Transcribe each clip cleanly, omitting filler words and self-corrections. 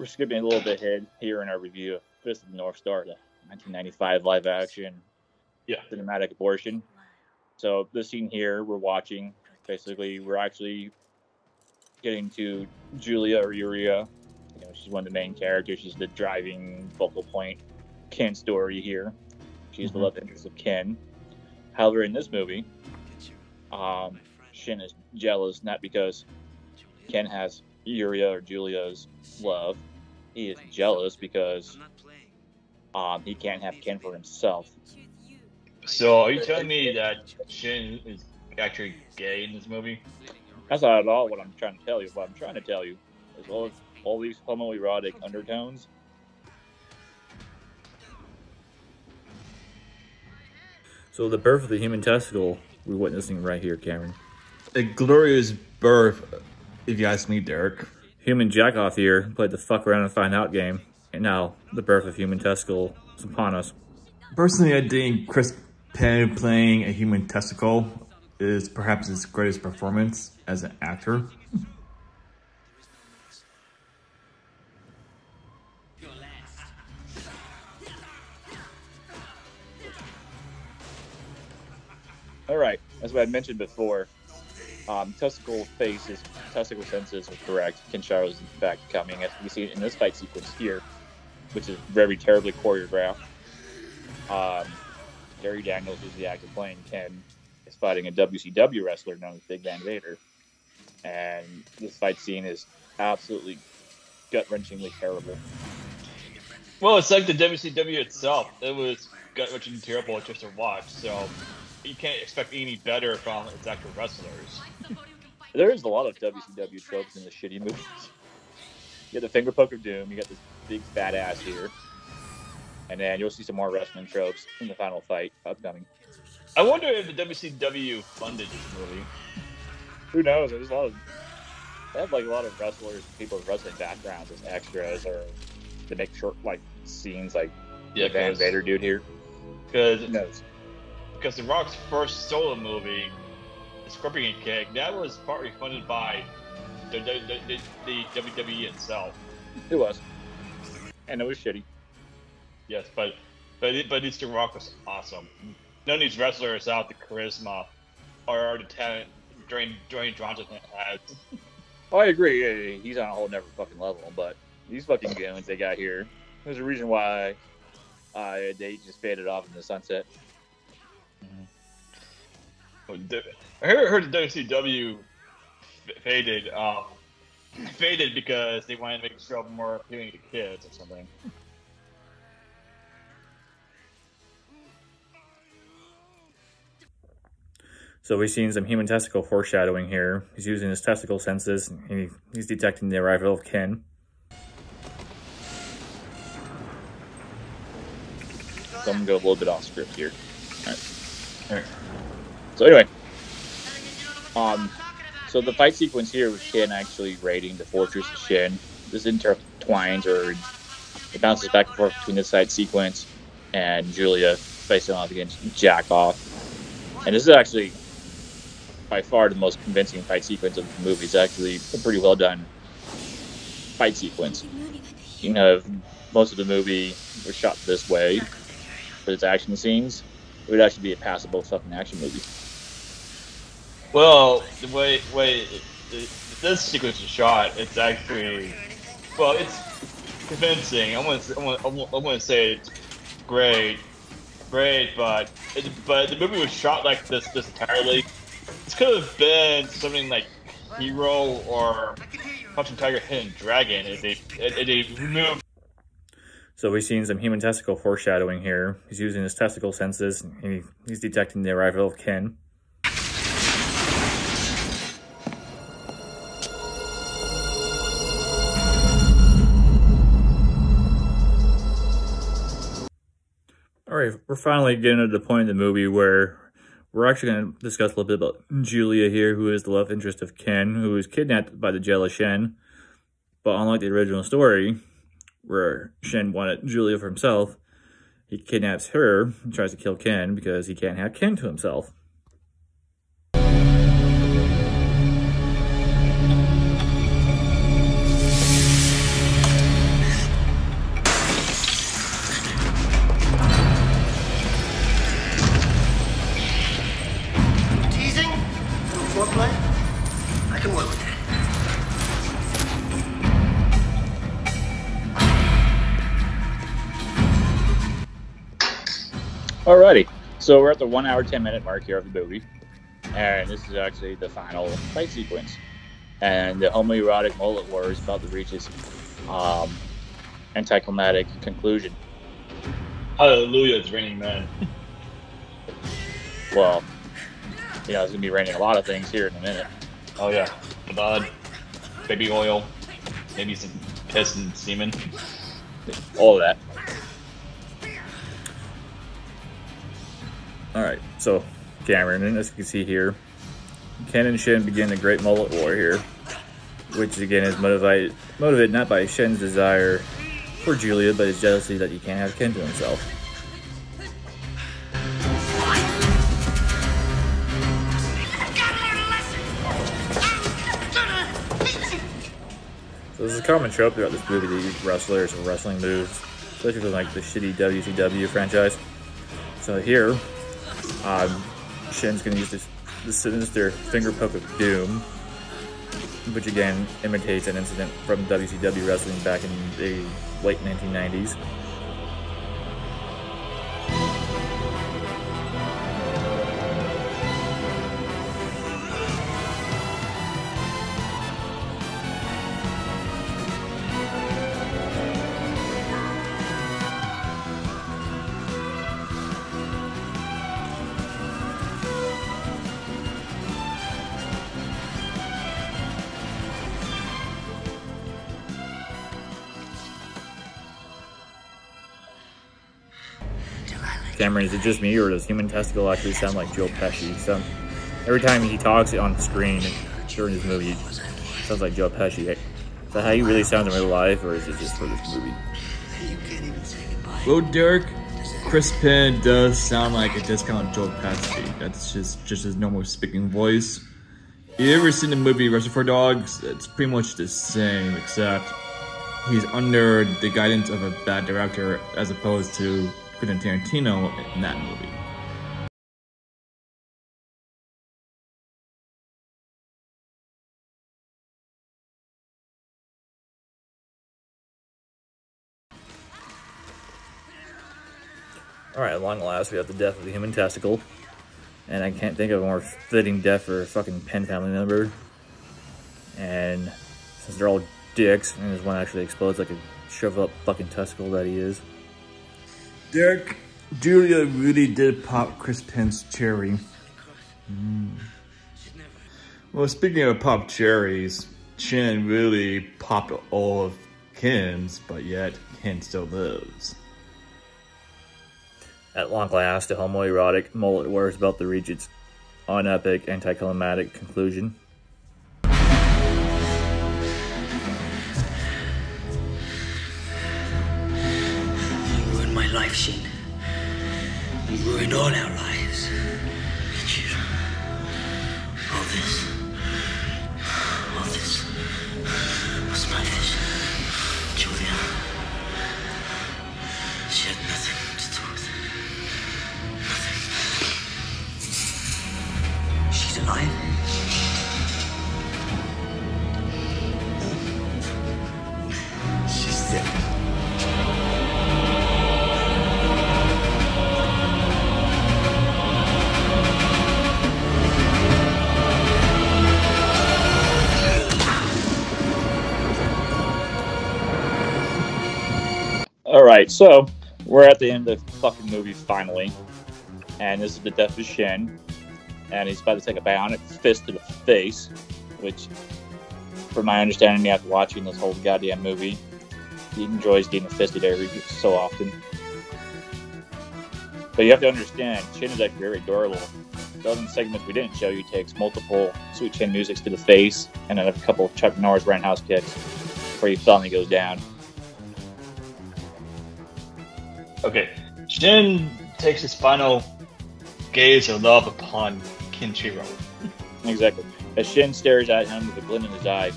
we're skipping a little bit ahead here in our review of Fist of the North Star, the 1995 live-action cinematic abortion. So this scene here we're watching, basically, we're actually getting to Julia or Yuria. You know, she's one of the main characters. She's the driving focal point. Ken's story here. She's the love interest of Ken. However, in this movie, Shin is jealous not because Ken has Yuria or Julia's love. He is jealous because he can't have Ken for himself. So, are you telling me that Shin is actually gay in this movie? That's not at all what I'm trying to tell you. What I'm trying to tell you is all these homoerotic undertones. So the birth of the human testicle we're witnessing right here, Cameron. A glorious birth, if you ask me, Derek. Human Jackoff here played the fuck around and find out game, and now the birth of human testicle is upon us. Personally, I think Chris Penn playing a human testicle is perhaps his greatest performance as an actor. All right, as I mentioned before, testicle senses are correct. Kenshiro is in fact coming, as we see in this fight sequence here, which is very terribly choreographed. Gary Daniels, who's the actor playing Ken, is fighting a WCW wrestler known as Big Van Vader, and this fight scene is absolutely gut-wrenchingly terrible. Well, it's like the WCW itself. It was gut-wrenchingly terrible just to watch, so you can't expect any better from its actual wrestlers. There is a lot of WCW tropes in the shitty movies. You got the finger poke of doom, you got this big fat ass here, and then you'll see some more wrestling tropes in the final fight upcoming. I wonder if the WCW funded this movie. Who knows? There's they have like a lot of wrestlers, people with wrestling backgrounds as extras, or to make short like scenes, like the Van Vader dude here. Because The Rock's first solo movie, The Scorpion Kick, that was partly funded by the WWE itself. It was, and it was shitty. Yes, but at least The Rock was awesome. None of these wrestlers have the charisma or the talent Dwayne Johnson has. Oh, I agree. He's on a whole never fucking level, but these fucking goons they got here, there's a reason why they just faded off in the sunset. I heard the WCW faded because they wanted to make the show more appealing to kids or something. So we've seen some human testicle foreshadowing here. He's using his testicle senses, and he's detecting the arrival of Ken. So I'm going to go a little bit off script here. All right. So anyway, so the fight sequence here with Ken actually raiding the fortress of Shin. This intertwines, or it bounces back and forth between this fight sequence and Julia facing off against Jackoff. And this is actually by far the most convincing fight sequence of the movie. It's actually a pretty well done fight sequence. You know, if most of the movie was shot this way for its action scenes, it would actually be a passable fucking action movie. Well, the way this sequence is shot, it's actually, well, it's convincing. I want to say it's great, but the movie was shot like this entirely. This could have been something like Hero or Punching Tiger, Hidden Dragon if they removed. So we've seen some human testicle foreshadowing here. He's using his testicle senses, and he's detecting the arrival of Ken. Alright, we're finally getting to the point in the movie where we're actually going to discuss a little bit about Julia here, who is the love interest of Ken, who is kidnapped by the jealous Shen. But unlike the original story, where Shen wanted Julia for himself, he kidnaps her and tries to kill Ken because he can't have Ken to himself. Alrighty, so we're at the 1 hour 10-minute mark here of the movie, and this is actually the final fight sequence. And the homoerotic mullet war is about to reach its anticlimactic conclusion. Hallelujah, it's raining men. Well, it's going to be raining a lot of things here in a minute. Oh yeah, blood, baby oil, maybe some piss and semen. All of that. Alright, so Cameron, as you can see here, Ken and Shin begin a great mullet war here, which again is motivated not by Shin's desire for Julia, but his jealousy that he can't have Ken to himself. So this is a common trope throughout this movie to use wrestlers and wrestling moves, especially from like the shitty WCW franchise. So here, Shin's gonna use this sinister finger poke of doom, which again imitates an incident from WCW wrestling back in the late 1990s. Cameron, is it just me, or does Human Testicle actually sound like Joe Pesci? So every time he talks on screen during this movie, it sounds like Joe Pesci. Is that how he really sounds in real life, or is it just for this movie? Well, Derek, Chris Penn does sound like a discount Joe Pesci. That's just his normal speaking voice. You ever seen the movie Reservoir Dogs? It's pretty much the same, except he's under the guidance of a bad director as opposed to Quentin Tarantino in that movie. Alright, at long last, we have the death of the human testicle. And I can't think of a more fitting death for a fucking Penn family member. And since they're all dicks, and this one actually explodes like a shriveled up fucking testicle that he is. Derek, Julia really did pop Chris Penn's cherry. Well, speaking of pop cherries, Shin really popped all of Ken's, but yet Ken still lives. At long last, the homoerotic mullet war is about to reach its unepic, anticlimactic conclusion. Life, Shin. You ruined all our lives. All this was my vision. Julia, she had nothing to do with it. Nothing. She's alive. She's dead. Alright, so we're at the end of the fucking movie finally. And this is the death of Shin. And he's about to take a bionic fist to the face. Which, from my understanding after watching this whole goddamn movie, he enjoys getting fisted every so often. But you have to understand, Shin is actually very adorable. The other segments we didn't show you takes multiple Sweet Chin musics to the face, and then a couple of Chuck Norris roundhouse kicks before he finally goes down. Okay, Shin takes his final gaze of love upon Kenshiro. Exactly. As Shin stares at him with a glint in his eye,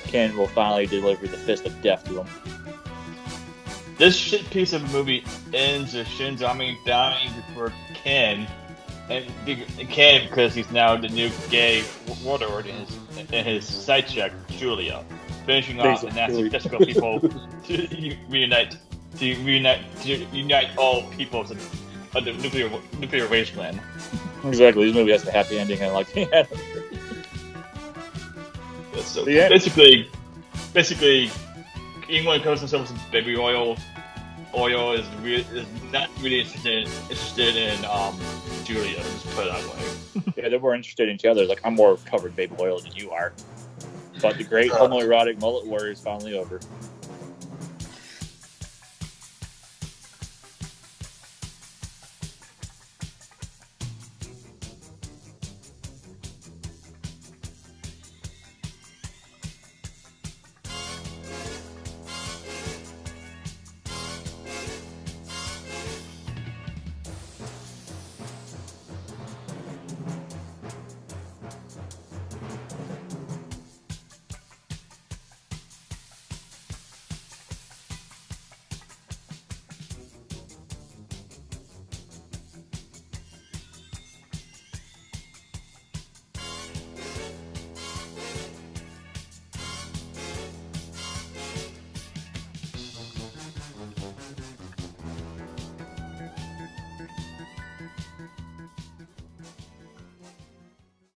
Ken will finally deliver the fist of death to him. This shit piece of a movie ends with Shin's army dying before Ken, and Ken because he's now the new gay warlord in his side check, Julia, finishing off the nasty physical people to unite all peoples a nuclear wasteland. Exactly. This movie has a happy ending, and like, yeah. So The end. basically, anyone who comes himself some baby oil is not really interested in Julia. Let's put it that way. Yeah, they're more interested in each other. Like, I'm more covered in baby oil than you are. But the great homoerotic mullet war is finally over.